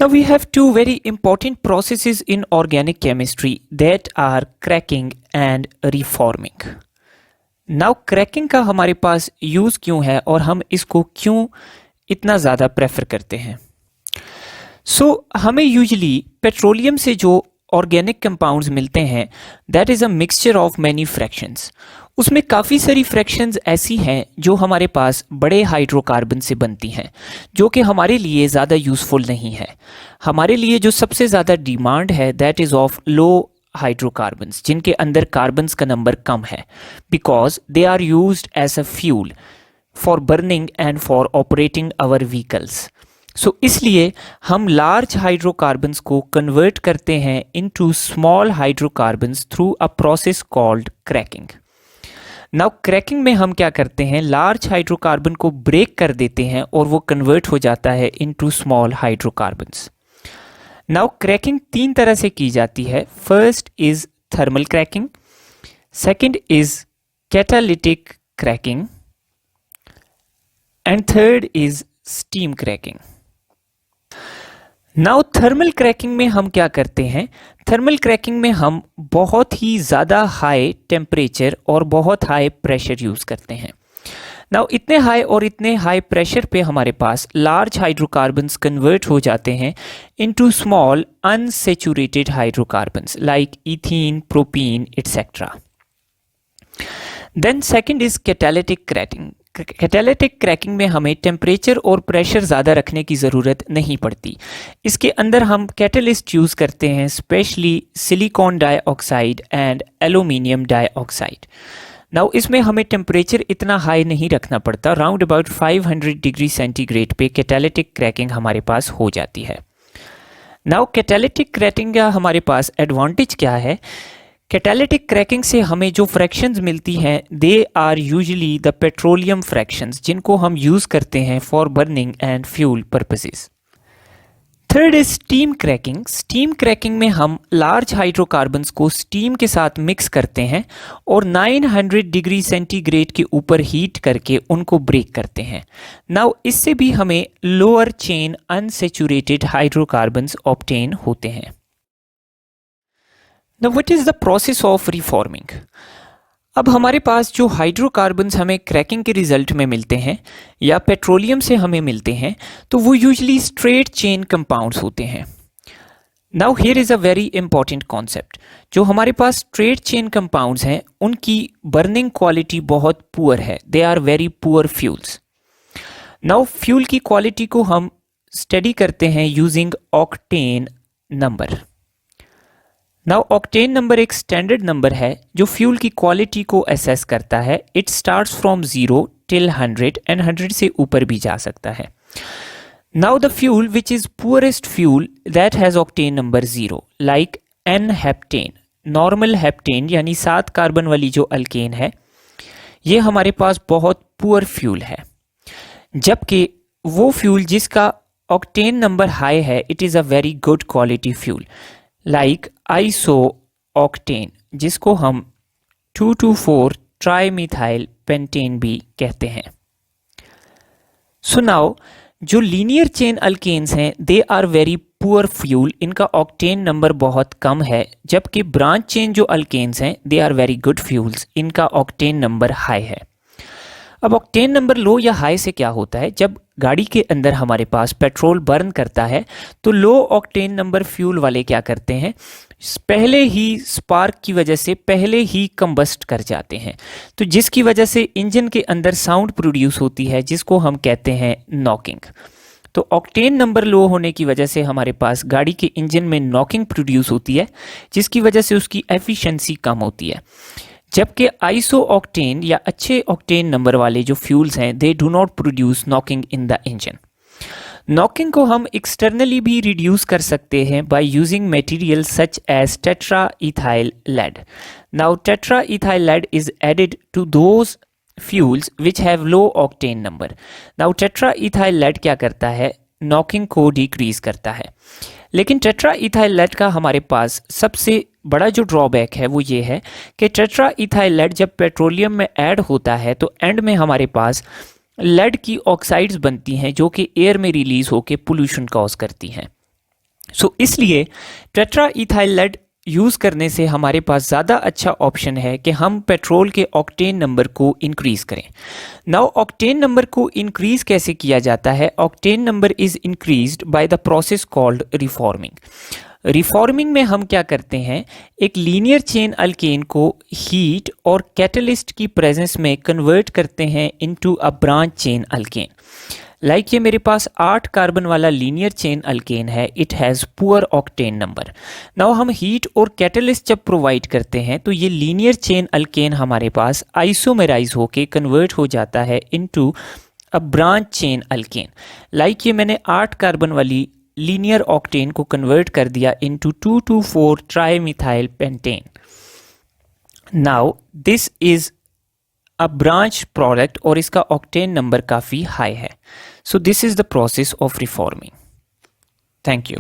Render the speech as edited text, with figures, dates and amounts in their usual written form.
Now we have two very important processes in organic chemistry that are cracking and reforming. Now cracking का हमारे पास use क्यों है और हम इसको क्यों इतना ज़्यादा प्रेफर करते हैं? हमें यूजली पेट्रोलियम से जो ऑर्गेनिक कंपाउंड्स मिलते हैं that is a mixture of many fractions. उसमें काफ़ी सारी फ्रैक्शंस ऐसी हैं जो हमारे पास बड़े हाइड्रोकार्बन से बनती हैं जो कि हमारे लिए ज़्यादा यूज़फुल नहीं है. हमारे लिए जो सबसे ज़्यादा डिमांड है that is of low hydrocarbons जिनके अंदर कार्बन्स का नंबर कम है because they are used as a fuel for burning and for operating our vehicles. इसलिए हम लार्ज हाइड्रोकार्बन्स को कन्वर्ट करते हैं into small hydrocarbons through a process called cracking. Now cracking में हम क्या करते हैं, लार्ज हाइड्रोकार्बन को ब्रेक कर देते हैं और वो कन्वर्ट हो जाता है into small hydrocarbons. Now cracking तीन तरह से की जाती है. First is thermal cracking, second is catalytic cracking and third is steam cracking. Now thermal cracking में हम क्या करते हैं, थर्मल क्रैकिंग में हम बहुत ही ज़्यादा हाई टेम्परेचर और बहुत हाई प्रेशर यूज़ करते हैं. नाउ इतने हाई और इतने हाई प्रेशर पे हमारे पास लार्ज हाइड्रोकार्बन्स कन्वर्ट हो जाते हैं into small unsaturated hydrocarbons like ethene, propene etcetera. Then second is catalytic cracking. Catalytic cracking में हमें टेम्परेचर और प्रेशर ज़्यादा रखने की ज़रूरत नहीं पड़ती. इसके अंदर हम कैटलिस्ट यूज़ करते हैं specially silicon dioxide and aluminium dioxide. Now इसमें हमें टेम्परेचर इतना हाई नहीं रखना पड़ता, राउंड अबाउट 500 डिग्री सेंटीग्रेड पे कैटालिटिक क्रैकिंग हमारे पास हो जाती है. नाउ कैटालिटिक क्रैकिंग का हमारे पास एडवांटेज क्या है, कैटालिटिक क्रैकिंग से हमें जो फ्रैक्शंस मिलती हैं they are usually the petroleum fractions जिनको हम यूज़ करते हैं for burning and fuel purposes. Third is steam cracking. Steam cracking में हम लार्ज हाइड्रोकार्बन्स को स्टीम के साथ मिक्स करते हैं और 900 डिग्री सेंटीग्रेड के ऊपर हीट करके उनको ब्रेक करते हैं. नाउ इससे भी हमें lower chain unsaturated hydrocarbons obtain होते हैं. Now what is the process of reforming? अब हमारे पास जो हाइड्रोकार्बन्स हमें क्रैकिंग के रिजल्ट में मिलते हैं या पेट्रोलियम से हमें मिलते हैं तो वो यूजली स्ट्रेट चेन कंपाउंड्स होते हैं. Now here is a very important concept. जो हमारे पास स्ट्रेट चेन कंपाउंड्स हैं उनकी बर्निंग क्वालिटी बहुत पुअर है, they are very poor fuels. Now fuel की क्वालिटी को हम स्टडी करते हैं using octane number. Now octane number एक स्टैंडर्ड नंबर है जो फ्यूल की क्वालिटी को असेस करता है. It starts from 0 till 100 and 100 से ऊपर भी जा सकता है. Now the fuel which is poorest fuel that has octane number 0 like n heptane, normal heptane यानी 7 कार्बन वाली जो अल्केन है ये हमारे पास बहुत पुअर फ्यूल है. जबकि वो फ्यूल जिसका ऑक्टेन नंबर हाई है it is a very good quality fuel like iso octane जिसको हम 2,2,4 ट्राईमिथाइल पेंटेन भी कहते हैं. नाउ जो लीनियर चेन अल्केन्स हैं they are very poor fuel, इनका ऑक्टेन नंबर बहुत कम है. जबकि ब्रांच चेन जो अल्केन्स हैं they are very good fuels, इनका ऑक्टेन नंबर हाई है. अब ऑक्टेन नंबर लो या हाई से क्या होता है, जब गाड़ी के अंदर हमारे पास पेट्रोल बर्न करता है तो लो ऑक्टेन नंबर फ्यूल वाले क्या करते हैं, पहले ही स्पार्क की वजह से पहले ही कंबस्ट कर जाते हैं. तो जिसकी वजह से इंजन के अंदर साउंड प्रोड्यूस होती है जिसको हम कहते हैं नॉकिंग. तो ऑक्टेन नंबर लो होने की वजह से हमारे पास गाड़ी के इंजन में नॉकिंग प्रोड्यूस होती है जिसकी वजह से उसकी एफिशिएंसी कम होती है. जबकि आइसो ऑक्टेन या अच्छे ऑक्टेन नंबर वाले जो फ्यूल्स हैं they do not produce knocking in the engine. Knocking को हम एक्सटर्नली भी रिड्यूस कर सकते हैं by using material such as tetra ethyl lead. Now tetra ethyl lead is added to those fuels which have low octane number. Now tetra ethyl lead क्या करता है, knocking को डिक्रीज करता है. लेकिन टेट्रा इथाइल लेड का हमारे पास सबसे बड़ा जो ड्रॉबैक है वो ये है कि टेट्रा इथाइल लेड जब पेट्रोलियम में ऐड होता है तो एंड में हमारे पास लेड की ऑक्साइड्स बनती हैं जो कि एयर में रिलीज होकर पोल्यूशन कॉज करती हैं. सो इसलिए टेट्रा इथाइल लेड यूज़ करने से हमारे पास ज़्यादा अच्छा ऑप्शन है कि हम पेट्रोल के ऑक्टेन नंबर को इंक्रीज़ करें। नाउ ऑक्टेन नंबर को इंक्रीज़ कैसे किया जाता है? Octane number is increased by the process called reforming. Reforming में हम क्या करते हैं, एक लीनियर चेन अल्केन को हीट और कैटलिस्ट की प्रेजेंस में कन्वर्ट करते हैं into a branch chain alkane. Like ये मेरे पास 8 कार्बन वाला लीनियर चेन अल्केन है, it has poor octane number. Now हम हीट और कैटलिस्ट जब प्रोवाइड करते हैं तो ये लीनियर चेन अल्केन हमारे पास आइसोमेराइज होके कन्वर्ट हो जाता है into a branch chain alkane. Like ये मैंने 8 कार्बन वाली लीनियर ऑक्टेन को कन्वर्ट कर दिया into 2,2,4 trimethyl pentane. Now this is a branch product और इसका ऑक्टेन नंबर काफ़ी हाई है। So this is the process of reforming. Thank you.